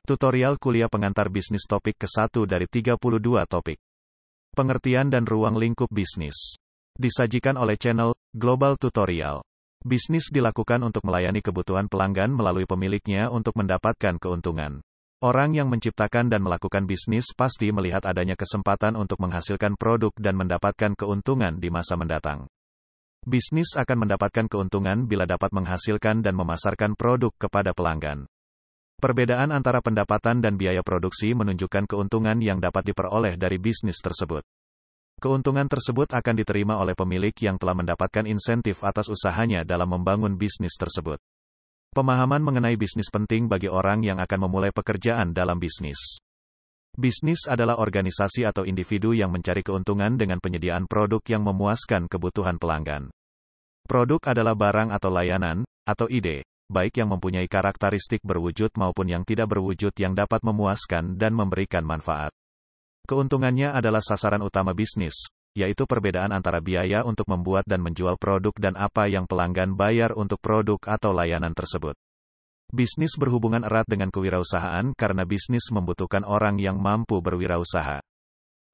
Tutorial kuliah pengantar bisnis topik ke-1 dari 32 topik. Pengertian dan ruang lingkup bisnis. Disajikan oleh channel Global Tutorial. Bisnis dilakukan untuk melayani kebutuhan pelanggan melalui pemiliknya untuk mendapatkan keuntungan. Orang yang menciptakan dan melakukan bisnis pasti melihat adanya kesempatan untuk menghasilkan produk dan mendapatkan keuntungan di masa mendatang. Bisnis akan mendapatkan keuntungan bila dapat menghasilkan dan memasarkan produk kepada pelanggan. Perbedaan antara pendapatan dan biaya produksi menunjukkan keuntungan yang dapat diperoleh dari bisnis tersebut. Keuntungan tersebut akan diterima oleh pemilik yang telah mendapatkan insentif atas usahanya dalam membangun bisnis tersebut. Pemahaman mengenai bisnis penting bagi orang yang akan memulai pekerjaan dalam bisnis. Bisnis adalah organisasi atau individu yang mencari keuntungan dengan penyediaan produk yang memuaskan kebutuhan pelanggan. Produk adalah barang atau layanan, atau ide, baik yang mempunyai karakteristik berwujud maupun yang tidak berwujud yang dapat memuaskan dan memberikan manfaat. Keuntungannya adalah sasaran utama bisnis, yaitu perbedaan antara biaya untuk membuat dan menjual produk dan apa yang pelanggan bayar untuk produk atau layanan tersebut. Bisnis berhubungan erat dengan kewirausahaan karena bisnis membutuhkan orang yang mampu berwirausaha.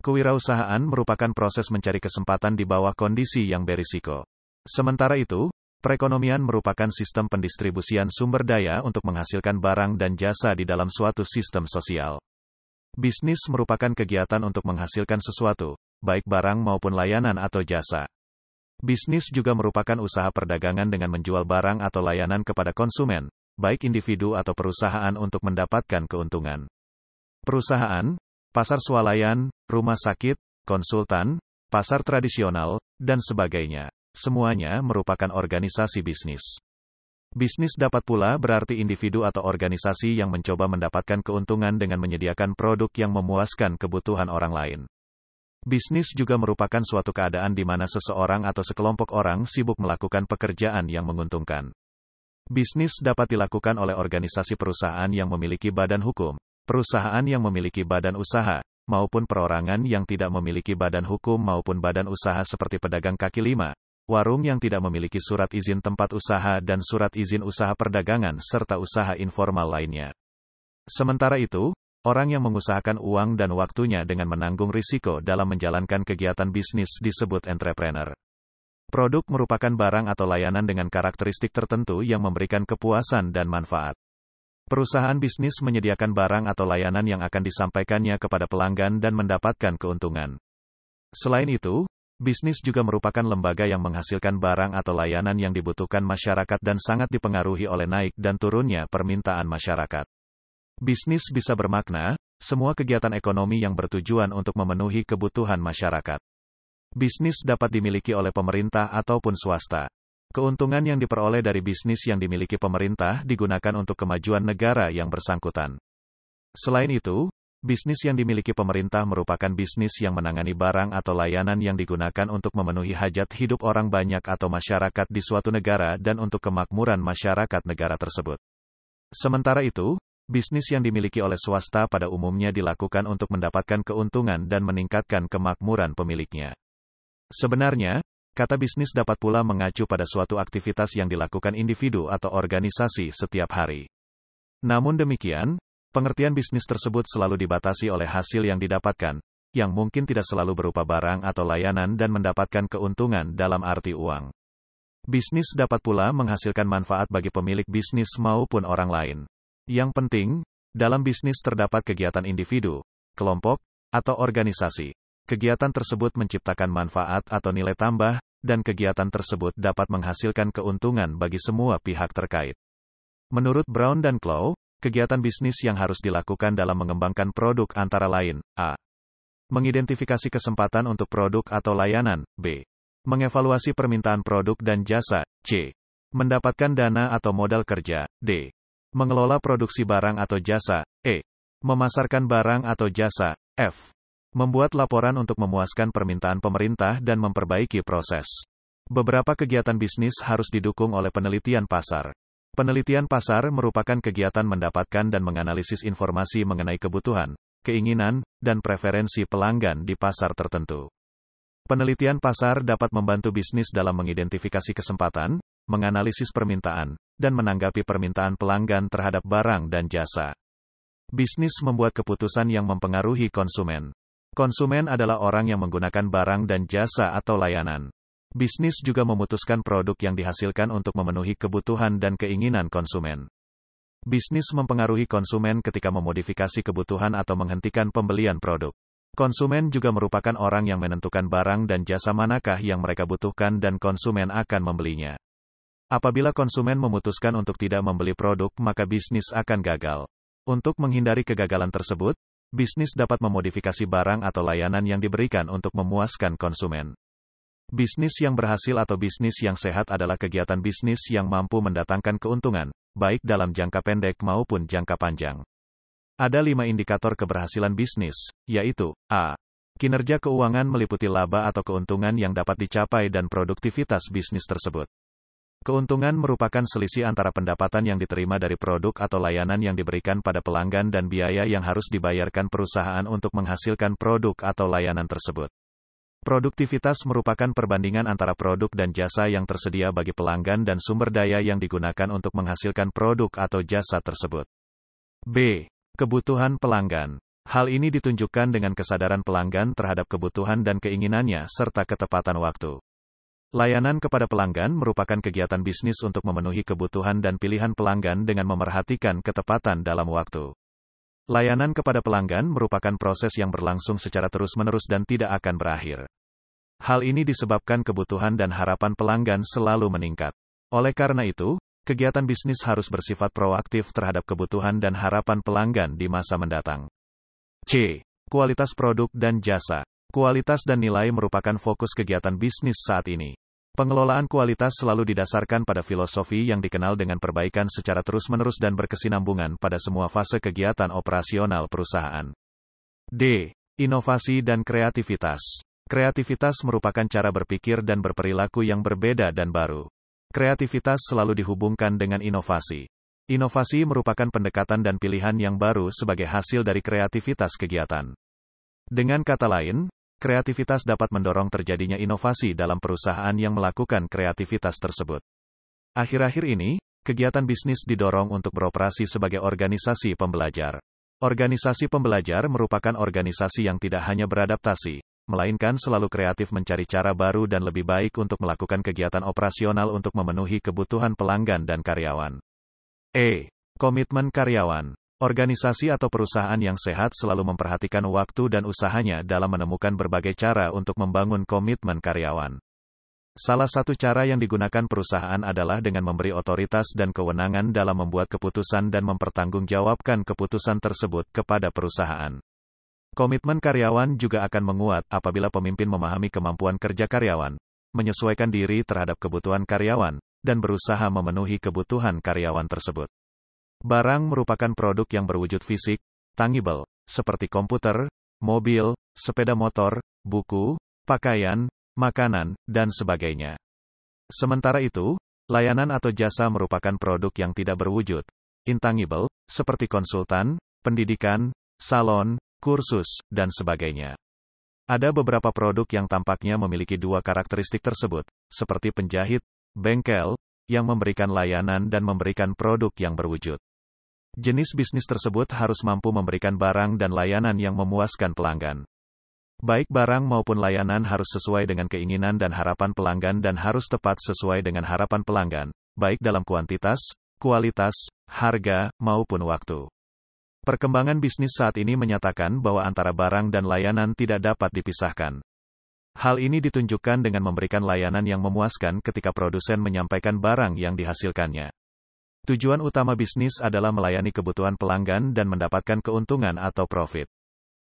Kewirausahaan merupakan proses mencari kesempatan di bawah kondisi yang berisiko. Sementara itu, perekonomian merupakan sistem pendistribusian sumber daya untuk menghasilkan barang dan jasa di dalam suatu sistem sosial. Bisnis merupakan kegiatan untuk menghasilkan sesuatu, baik barang maupun layanan atau jasa. Bisnis juga merupakan usaha perdagangan dengan menjual barang atau layanan kepada konsumen, baik individu atau perusahaan untuk mendapatkan keuntungan. Perusahaan, pasar swalayan, rumah sakit, konsultan, pasar tradisional, dan sebagainya. Semuanya merupakan organisasi bisnis. Bisnis dapat pula berarti individu atau organisasi yang mencoba mendapatkan keuntungan dengan menyediakan produk yang memuaskan kebutuhan orang lain. Bisnis juga merupakan suatu keadaan di mana seseorang atau sekelompok orang sibuk melakukan pekerjaan yang menguntungkan. Bisnis dapat dilakukan oleh organisasi perusahaan yang memiliki badan hukum, perusahaan yang memiliki badan usaha, maupun perorangan yang tidak memiliki badan hukum maupun badan usaha seperti pedagang kaki lima, warung yang tidak memiliki surat izin tempat usaha dan surat izin usaha perdagangan serta usaha informal lainnya. Sementara itu, orang yang mengusahakan uang dan waktunya dengan menanggung risiko dalam menjalankan kegiatan bisnis disebut entrepreneur. Produk merupakan barang atau layanan dengan karakteristik tertentu yang memberikan kepuasan dan manfaat. Perusahaan bisnis menyediakan barang atau layanan yang akan disampaikannya kepada pelanggan dan mendapatkan keuntungan. Selain itu, bisnis juga merupakan lembaga yang menghasilkan barang atau layanan yang dibutuhkan masyarakat dan sangat dipengaruhi oleh naik dan turunnya permintaan masyarakat. Bisnis bisa bermakna, semua kegiatan ekonomi yang bertujuan untuk memenuhi kebutuhan masyarakat. Bisnis dapat dimiliki oleh pemerintah ataupun swasta. Keuntungan yang diperoleh dari bisnis yang dimiliki pemerintah digunakan untuk kemajuan negara yang bersangkutan. Selain itu, bisnis yang dimiliki pemerintah merupakan bisnis yang menangani barang atau layanan yang digunakan untuk memenuhi hajat hidup orang banyak atau masyarakat di suatu negara dan untuk kemakmuran masyarakat negara tersebut. Sementara itu, bisnis yang dimiliki oleh swasta pada umumnya dilakukan untuk mendapatkan keuntungan dan meningkatkan kemakmuran pemiliknya. Sebenarnya, kata bisnis dapat pula mengacu pada suatu aktivitas yang dilakukan individu atau organisasi setiap hari. Namun demikian, pengertian bisnis tersebut selalu dibatasi oleh hasil yang didapatkan, yang mungkin tidak selalu berupa barang atau layanan dan mendapatkan keuntungan dalam arti uang. Bisnis dapat pula menghasilkan manfaat bagi pemilik bisnis maupun orang lain. Yang penting, dalam bisnis terdapat kegiatan individu, kelompok, atau organisasi. Kegiatan tersebut menciptakan manfaat atau nilai tambah, dan kegiatan tersebut dapat menghasilkan keuntungan bagi semua pihak terkait. Menurut Brown dan Clough, kegiatan bisnis yang harus dilakukan dalam mengembangkan produk antara lain, a. Mengidentifikasi kesempatan untuk produk atau layanan, b. Mengevaluasi permintaan produk dan jasa, c. Mendapatkan dana atau modal kerja, d. Mengelola produksi barang atau jasa, e. Memasarkan barang atau jasa, f. Membuat laporan untuk memuaskan permintaan pemerintah dan memperbaiki proses. Beberapa kegiatan bisnis harus didukung oleh penelitian pasar. Penelitian pasar merupakan kegiatan mendapatkan dan menganalisis informasi mengenai kebutuhan, keinginan, dan preferensi pelanggan di pasar tertentu. Penelitian pasar dapat membantu bisnis dalam mengidentifikasi kesempatan, menganalisis permintaan, dan menanggapi permintaan pelanggan terhadap barang dan jasa. Bisnis membuat keputusan yang mempengaruhi konsumen. Konsumen adalah orang yang menggunakan barang dan jasa atau layanan. Bisnis juga memutuskan produk yang dihasilkan untuk memenuhi kebutuhan dan keinginan konsumen. Bisnis mempengaruhi konsumen ketika memodifikasi kebutuhan atau menghentikan pembelian produk. Konsumen juga merupakan orang yang menentukan barang dan jasa manakah yang mereka butuhkan dan konsumen akan membelinya. Apabila konsumen memutuskan untuk tidak membeli produk, maka bisnis akan gagal. Untuk menghindari kegagalan tersebut, bisnis dapat memodifikasi barang atau layanan yang diberikan untuk memuaskan konsumen. Bisnis yang berhasil atau bisnis yang sehat adalah kegiatan bisnis yang mampu mendatangkan keuntungan, baik dalam jangka pendek maupun jangka panjang. Ada 5 indikator keberhasilan bisnis, yaitu A. Kinerja keuangan meliputi laba atau keuntungan yang dapat dicapai dan produktivitas bisnis tersebut. Keuntungan merupakan selisih antara pendapatan yang diterima dari produk atau layanan yang diberikan pada pelanggan dan biaya yang harus dibayarkan perusahaan untuk menghasilkan produk atau layanan tersebut. Produktivitas merupakan perbandingan antara produk dan jasa yang tersedia bagi pelanggan dan sumber daya yang digunakan untuk menghasilkan produk atau jasa tersebut. B. Kebutuhan pelanggan. Hal ini ditunjukkan dengan kesadaran pelanggan terhadap kebutuhan dan keinginannya serta ketepatan waktu. Layanan kepada pelanggan merupakan kegiatan bisnis untuk memenuhi kebutuhan dan pilihan pelanggan dengan memerhatikan ketepatan dalam waktu. Layanan kepada pelanggan merupakan proses yang berlangsung secara terus-menerus dan tidak akan berakhir. Hal ini disebabkan kebutuhan dan harapan pelanggan selalu meningkat. Oleh karena itu, kegiatan bisnis harus bersifat proaktif terhadap kebutuhan dan harapan pelanggan di masa mendatang. C. Kualitas produk dan jasa. Kualitas dan nilai merupakan fokus kegiatan bisnis saat ini. Pengelolaan kualitas selalu didasarkan pada filosofi yang dikenal dengan perbaikan secara terus-menerus dan berkesinambungan pada semua fase kegiatan operasional perusahaan. D. Inovasi dan kreativitas. Kreativitas merupakan cara berpikir dan berperilaku yang berbeda dan baru. Kreativitas selalu dihubungkan dengan inovasi. Inovasi merupakan pendekatan dan pilihan yang baru sebagai hasil dari kreativitas kegiatan. Dengan kata lain, kreativitas dapat mendorong terjadinya inovasi dalam perusahaan yang melakukan kreativitas tersebut. Akhir-akhir ini, kegiatan bisnis didorong untuk beroperasi sebagai organisasi pembelajar. Organisasi pembelajar merupakan organisasi yang tidak hanya beradaptasi, melainkan selalu kreatif mencari cara baru dan lebih baik untuk melakukan kegiatan operasional untuk memenuhi kebutuhan pelanggan dan karyawan. E. Komitmen karyawan. Organisasi atau perusahaan yang sehat selalu memperhatikan waktu dan usahanya dalam menemukan berbagai cara untuk membangun komitmen karyawan. Salah satu cara yang digunakan perusahaan adalah dengan memberi otoritas dan kewenangan dalam membuat keputusan dan mempertanggungjawabkan keputusan tersebut kepada perusahaan. Komitmen karyawan juga akan menguat apabila pemimpin memahami kemampuan kerja karyawan, menyesuaikan diri terhadap kebutuhan karyawan, dan berusaha memenuhi kebutuhan karyawan tersebut. Barang merupakan produk yang berwujud fisik, tangible, seperti komputer, mobil, sepeda motor, buku, pakaian, makanan, dan sebagainya. Sementara itu, layanan atau jasa merupakan produk yang tidak berwujud, intangible, seperti konsultan, pendidikan, salon, kursus, dan sebagainya. Ada beberapa produk yang tampaknya memiliki dua karakteristik tersebut, seperti penjahit, bengkel, yang memberikan layanan dan memberikan produk yang berwujud. Jenis bisnis tersebut harus mampu memberikan barang dan layanan yang memuaskan pelanggan. Baik barang maupun layanan harus sesuai dengan keinginan dan harapan pelanggan dan harus tepat sesuai dengan harapan pelanggan, baik dalam kuantitas, kualitas, harga, maupun waktu. Perkembangan bisnis saat ini menyatakan bahwa antara barang dan layanan tidak dapat dipisahkan. Hal ini ditunjukkan dengan memberikan layanan yang memuaskan ketika produsen menyampaikan barang yang dihasilkannya. Tujuan utama bisnis adalah melayani kebutuhan pelanggan dan mendapatkan keuntungan atau profit.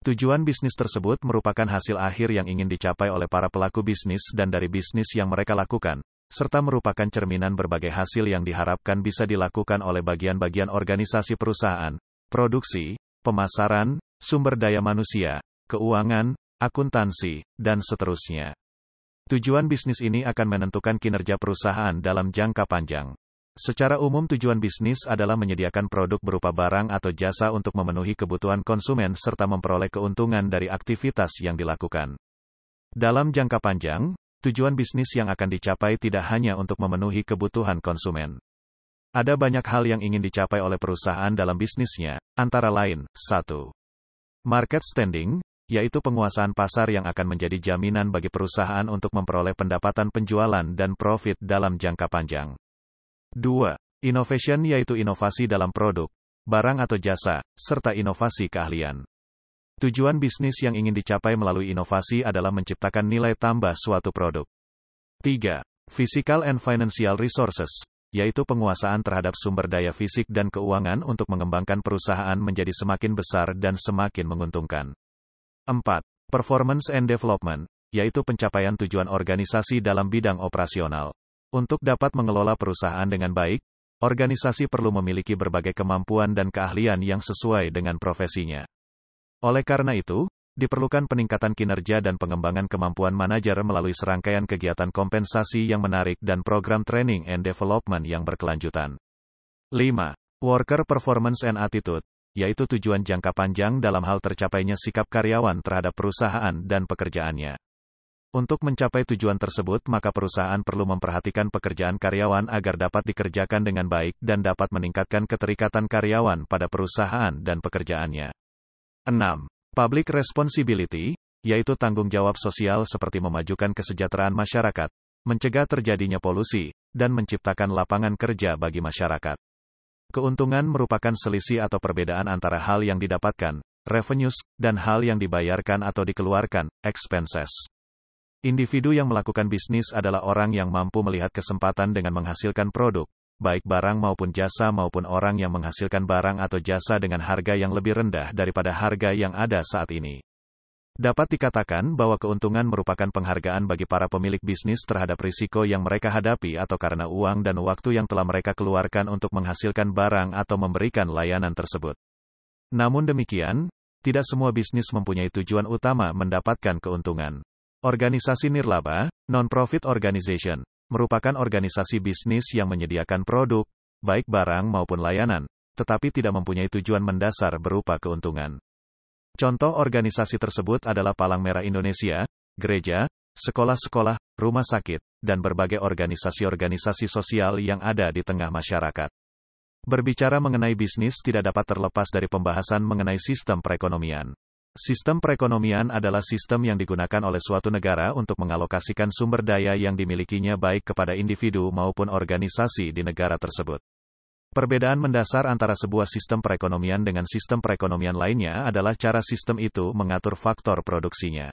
Tujuan bisnis tersebut merupakan hasil akhir yang ingin dicapai oleh para pelaku bisnis dan dari bisnis yang mereka lakukan, serta merupakan cerminan berbagai hasil yang diharapkan bisa dilakukan oleh bagian-bagian organisasi perusahaan, produksi, pemasaran, sumber daya manusia, keuangan, akuntansi, dan seterusnya. Tujuan bisnis ini akan menentukan kinerja perusahaan dalam jangka panjang. Secara umum tujuan bisnis adalah menyediakan produk berupa barang atau jasa untuk memenuhi kebutuhan konsumen serta memperoleh keuntungan dari aktivitas yang dilakukan. Dalam jangka panjang, tujuan bisnis yang akan dicapai tidak hanya untuk memenuhi kebutuhan konsumen. Ada banyak hal yang ingin dicapai oleh perusahaan dalam bisnisnya, antara lain, 1. Market standing, yaitu penguasaan pasar yang akan menjadi jaminan bagi perusahaan untuk memperoleh pendapatan penjualan dan profit dalam jangka panjang. 2. Innovation yaitu inovasi dalam produk, barang atau jasa, serta inovasi keahlian. Tujuan bisnis yang ingin dicapai melalui inovasi adalah menciptakan nilai tambah suatu produk. 3. Physical and financial resources, yaitu penguasaan terhadap sumber daya fisik dan keuangan untuk mengembangkan perusahaan menjadi semakin besar dan semakin menguntungkan. 4. Performance and development, yaitu pencapaian tujuan organisasi dalam bidang operasional. Untuk dapat mengelola perusahaan dengan baik, organisasi perlu memiliki berbagai kemampuan dan keahlian yang sesuai dengan profesinya. Oleh karena itu, diperlukan peningkatan kinerja dan pengembangan kemampuan manajer melalui serangkaian kegiatan kompensasi yang menarik dan program training and development yang berkelanjutan. 5. Worker performance and attitude, yaitu tujuan jangka panjang dalam hal tercapainya sikap karyawan terhadap perusahaan dan pekerjaannya. Untuk mencapai tujuan tersebut, maka perusahaan perlu memperhatikan pekerjaan karyawan agar dapat dikerjakan dengan baik dan dapat meningkatkan keterikatan karyawan pada perusahaan dan pekerjaannya. 6. Public responsibility, yaitu tanggung jawab sosial seperti memajukan kesejahteraan masyarakat, mencegah terjadinya polusi, dan menciptakan lapangan kerja bagi masyarakat. Keuntungan merupakan selisih atau perbedaan antara hal yang didapatkan, revenues, dan hal yang dibayarkan atau dikeluarkan, expenses. Individu yang melakukan bisnis adalah orang yang mampu melihat kesempatan dengan menghasilkan produk, baik barang maupun jasa maupun orang yang menghasilkan barang atau jasa dengan harga yang lebih rendah daripada harga yang ada saat ini. Dapat dikatakan bahwa keuntungan merupakan penghargaan bagi para pemilik bisnis terhadap risiko yang mereka hadapi atau karena uang dan waktu yang telah mereka keluarkan untuk menghasilkan barang atau memberikan layanan tersebut. Namun demikian, tidak semua bisnis mempunyai tujuan utama mendapatkan keuntungan. Organisasi nirlaba, non-profit organization, merupakan organisasi bisnis yang menyediakan produk, baik barang maupun layanan, tetapi tidak mempunyai tujuan mendasar berupa keuntungan. Contoh organisasi tersebut adalah Palang Merah Indonesia, gereja, sekolah-sekolah, rumah sakit, dan berbagai organisasi-organisasi sosial yang ada di tengah masyarakat. Berbicara mengenai bisnis tidak dapat terlepas dari pembahasan mengenai sistem perekonomian. Sistem perekonomian adalah sistem yang digunakan oleh suatu negara untuk mengalokasikan sumber daya yang dimilikinya baik kepada individu maupun organisasi di negara tersebut. Perbedaan mendasar antara sebuah sistem perekonomian dengan sistem perekonomian lainnya adalah cara sistem itu mengatur faktor produksinya.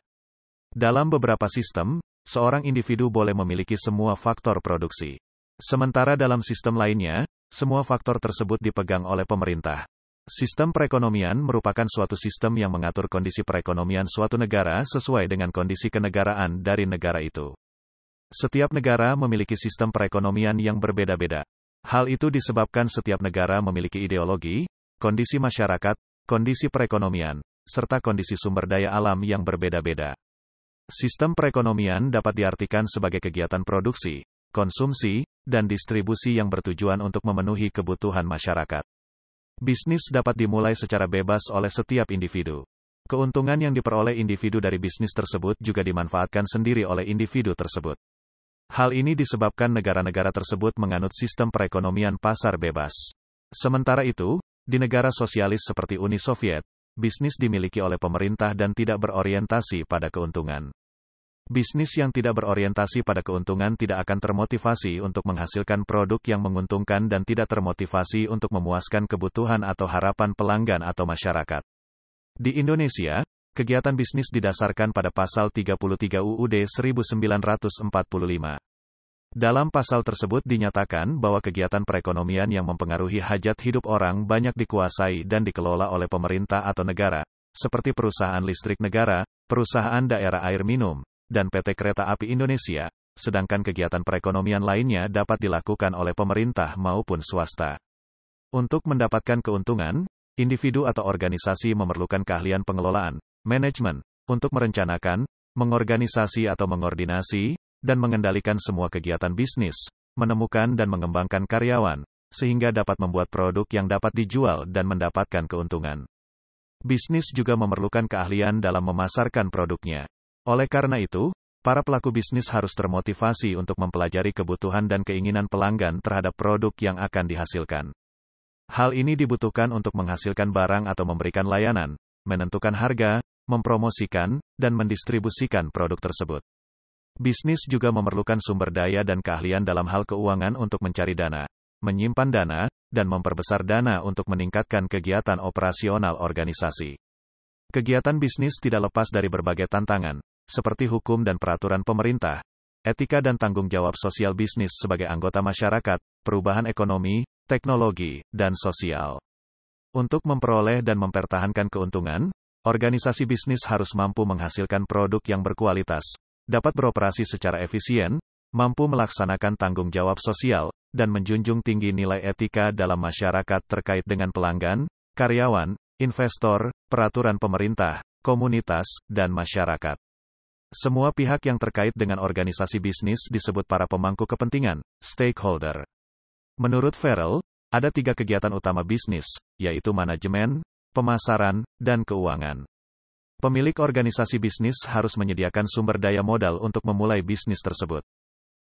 Dalam beberapa sistem, seorang individu boleh memiliki semua faktor produksi. Sementara dalam sistem lainnya, semua faktor tersebut dipegang oleh pemerintah. Sistem perekonomian merupakan suatu sistem yang mengatur kondisi perekonomian suatu negara sesuai dengan kondisi kenegaraan dari negara itu. Setiap negara memiliki sistem perekonomian yang berbeda-beda. Hal itu disebabkan setiap negara memiliki ideologi, kondisi masyarakat, kondisi perekonomian, serta kondisi sumber daya alam yang berbeda-beda. Sistem perekonomian dapat diartikan sebagai kegiatan produksi, konsumsi, dan distribusi yang bertujuan untuk memenuhi kebutuhan masyarakat. Bisnis dapat dimulai secara bebas oleh setiap individu. Keuntungan yang diperoleh individu dari bisnis tersebut juga dimanfaatkan sendiri oleh individu tersebut. Hal ini disebabkan negara-negara tersebut menganut sistem perekonomian pasar bebas. Sementara itu, di negara sosialis seperti Uni Soviet, bisnis dimiliki oleh pemerintah dan tidak berorientasi pada keuntungan. Bisnis yang tidak berorientasi pada keuntungan tidak akan termotivasi untuk menghasilkan produk yang menguntungkan dan tidak termotivasi untuk memuaskan kebutuhan atau harapan pelanggan atau masyarakat. Di Indonesia, kegiatan bisnis didasarkan pada Pasal 33 UUD 1945. Dalam pasal tersebut dinyatakan bahwa kegiatan perekonomian yang mempengaruhi hajat hidup orang banyak dikuasai dan dikelola oleh pemerintah atau negara, seperti perusahaan listrik negara, perusahaan daerah air minum, dan PT Kereta Api Indonesia, sedangkan kegiatan perekonomian lainnya dapat dilakukan oleh pemerintah maupun swasta. Untuk mendapatkan keuntungan, individu atau organisasi memerlukan keahlian pengelolaan, manajemen, untuk merencanakan, mengorganisasi atau mengordinasi, dan mengendalikan semua kegiatan bisnis, menemukan dan mengembangkan karyawan, sehingga dapat membuat produk yang dapat dijual dan mendapatkan keuntungan. Bisnis juga memerlukan keahlian dalam memasarkan produknya. Oleh karena itu, para pelaku bisnis harus termotivasi untuk mempelajari kebutuhan dan keinginan pelanggan terhadap produk yang akan dihasilkan. Hal ini dibutuhkan untuk menghasilkan barang atau memberikan layanan, menentukan harga, mempromosikan, dan mendistribusikan produk tersebut. Bisnis juga memerlukan sumber daya dan keahlian dalam hal keuangan untuk mencari dana, menyimpan dana, dan memperbesar dana untuk meningkatkan kegiatan operasional organisasi. Kegiatan bisnis tidak lepas dari berbagai tantangan, seperti hukum dan peraturan pemerintah, etika dan tanggung jawab sosial bisnis sebagai anggota masyarakat, perubahan ekonomi, teknologi, dan sosial. Untuk memperoleh dan mempertahankan keuntungan, organisasi bisnis harus mampu menghasilkan produk yang berkualitas, dapat beroperasi secara efisien, mampu melaksanakan tanggung jawab sosial, dan menjunjung tinggi nilai etika dalam masyarakat terkait dengan pelanggan, karyawan, investor, peraturan pemerintah, komunitas, dan masyarakat. Semua pihak yang terkait dengan organisasi bisnis disebut para pemangku kepentingan, stakeholder. Menurut Farrell, ada 3 kegiatan utama bisnis, yaitu manajemen, pemasaran, dan keuangan. Pemilik organisasi bisnis harus menyediakan sumber daya modal untuk memulai bisnis tersebut.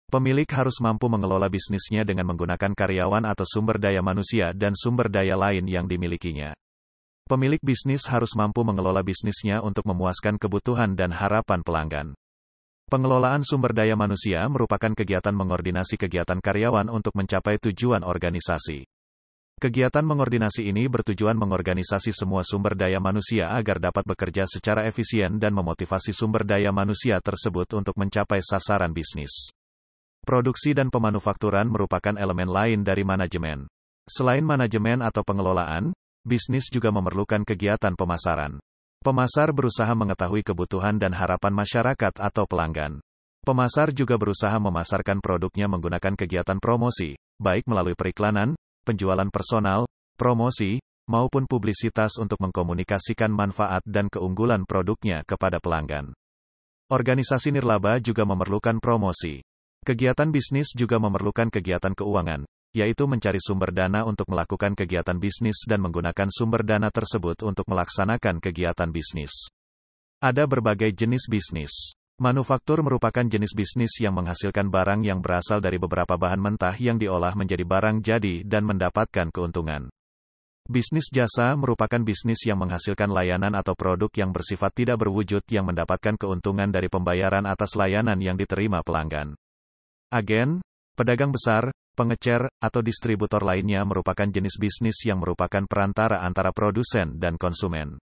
Pemilik harus mampu mengelola bisnisnya dengan menggunakan karyawan atau sumber daya manusia dan sumber daya lain yang dimilikinya. Pemilik bisnis harus mampu mengelola bisnisnya untuk memuaskan kebutuhan dan harapan pelanggan. Pengelolaan sumber daya manusia merupakan kegiatan mengordinasi kegiatan karyawan untuk mencapai tujuan organisasi. Kegiatan mengordinasi ini bertujuan mengorganisasi semua sumber daya manusia agar dapat bekerja secara efisien dan memotivasi sumber daya manusia tersebut untuk mencapai sasaran bisnis. Produksi dan pemanufakturan merupakan elemen lain dari manajemen. Selain manajemen atau pengelolaan, bisnis juga memerlukan kegiatan pemasaran. Pemasar berusaha mengetahui kebutuhan dan harapan masyarakat atau pelanggan. Pemasar juga berusaha memasarkan produknya menggunakan kegiatan promosi, baik melalui periklanan, penjualan personal, promosi, maupun publisitas untuk mengkomunikasikan manfaat dan keunggulan produknya kepada pelanggan. Organisasi nirlaba juga memerlukan promosi. Kegiatan bisnis juga memerlukan kegiatan keuangan, yaitu mencari sumber dana untuk melakukan kegiatan bisnis dan menggunakan sumber dana tersebut untuk melaksanakan kegiatan bisnis. Ada berbagai jenis bisnis. Manufaktur merupakan jenis bisnis yang menghasilkan barang yang berasal dari beberapa bahan mentah yang diolah menjadi barang jadi dan mendapatkan keuntungan. Bisnis jasa merupakan bisnis yang menghasilkan layanan atau produk yang bersifat tidak berwujud yang mendapatkan keuntungan dari pembayaran atas layanan yang diterima pelanggan. Agen, pedagang besar, pengecer, atau distributor lainnya merupakan jenis bisnis yang merupakan perantara antara produsen dan konsumen.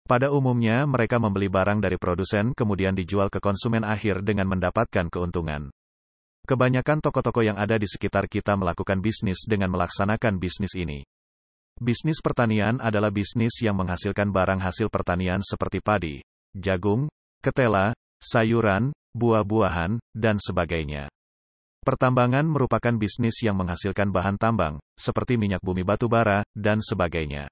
Pada umumnya mereka membeli barang dari produsen kemudian dijual ke konsumen akhir dengan mendapatkan keuntungan. Kebanyakan toko-toko yang ada di sekitar kita melakukan bisnis dengan melaksanakan bisnis ini. Bisnis pertanian adalah bisnis yang menghasilkan barang hasil pertanian seperti padi, jagung, ketela, sayuran, buah-buahan, dan sebagainya. Pertambangan merupakan bisnis yang menghasilkan bahan tambang, seperti minyak bumi batu bara, dan sebagainya.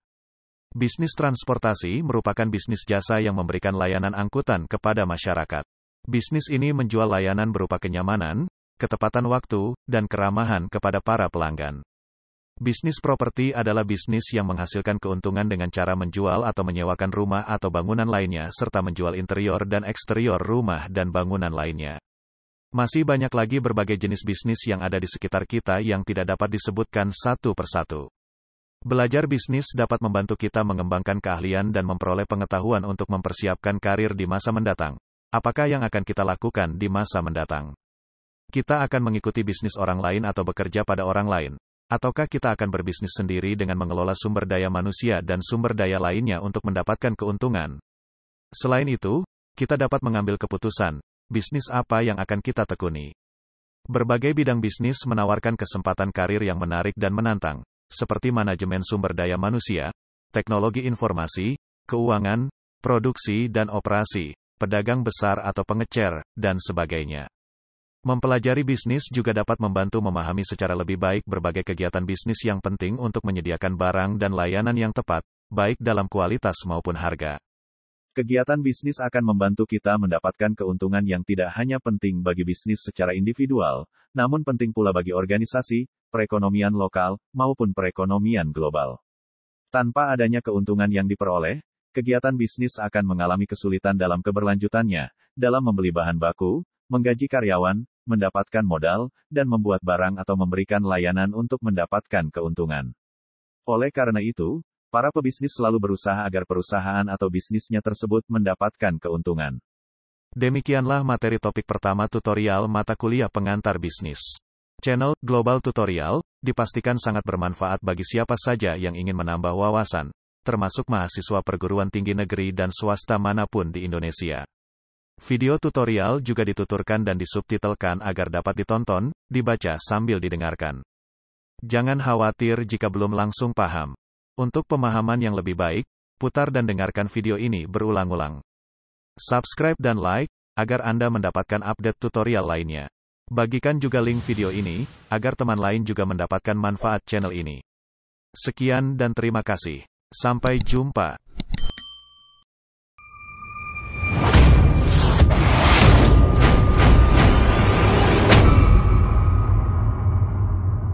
Bisnis transportasi merupakan bisnis jasa yang memberikan layanan angkutan kepada masyarakat. Bisnis ini menjual layanan berupa kenyamanan, ketepatan waktu, dan keramahan kepada para pelanggan. Bisnis properti adalah bisnis yang menghasilkan keuntungan dengan cara menjual atau menyewakan rumah atau bangunan lainnya serta menjual interior dan eksterior rumah dan bangunan lainnya. Masih banyak lagi berbagai jenis bisnis yang ada di sekitar kita yang tidak dapat disebutkan satu persatu. Belajar bisnis dapat membantu kita mengembangkan keahlian dan memperoleh pengetahuan untuk mempersiapkan karir di masa mendatang. Apakah yang akan kita lakukan di masa mendatang? Kita akan mengikuti bisnis orang lain atau bekerja pada orang lain? Ataukah kita akan berbisnis sendiri dengan mengelola sumber daya manusia dan sumber daya lainnya untuk mendapatkan keuntungan? Selain itu, kita dapat mengambil keputusan. Bisnis apa yang akan kita tekuni? Berbagai bidang bisnis menawarkan kesempatan karir yang menarik dan menantang, seperti manajemen sumber daya manusia, teknologi informasi, keuangan, produksi dan operasi, pedagang besar atau pengecer, dan sebagainya. Mempelajari bisnis juga dapat membantu memahami secara lebih baik berbagai kegiatan bisnis yang penting untuk menyediakan barang dan layanan yang tepat, baik dalam kualitas maupun harga. Kegiatan bisnis akan membantu kita mendapatkan keuntungan yang tidak hanya penting bagi bisnis secara individual, namun penting pula bagi organisasi, perekonomian lokal, maupun perekonomian global. Tanpa adanya keuntungan yang diperoleh, kegiatan bisnis akan mengalami kesulitan dalam keberlanjutannya, dalam membeli bahan baku, menggaji karyawan, mendapatkan modal, dan membuat barang atau memberikan layanan untuk mendapatkan keuntungan. Oleh karena itu, para pebisnis selalu berusaha agar perusahaan atau bisnisnya tersebut mendapatkan keuntungan. Demikianlah materi topik pertama tutorial mata kuliah pengantar bisnis. Channel Global Tutorial dipastikan sangat bermanfaat bagi siapa saja yang ingin menambah wawasan, termasuk mahasiswa perguruan tinggi negeri dan swasta manapun di Indonesia. Video tutorial juga dituturkan dan disubtitelkan agar dapat ditonton, dibaca sambil didengarkan. Jangan khawatir jika belum langsung paham. Untuk pemahaman yang lebih baik, putar dan dengarkan video ini berulang-ulang. Subscribe dan like, agar Anda mendapatkan update tutorial lainnya. Bagikan juga link video ini, agar teman lain juga mendapatkan manfaat channel ini. Sekian dan terima kasih. Sampai jumpa.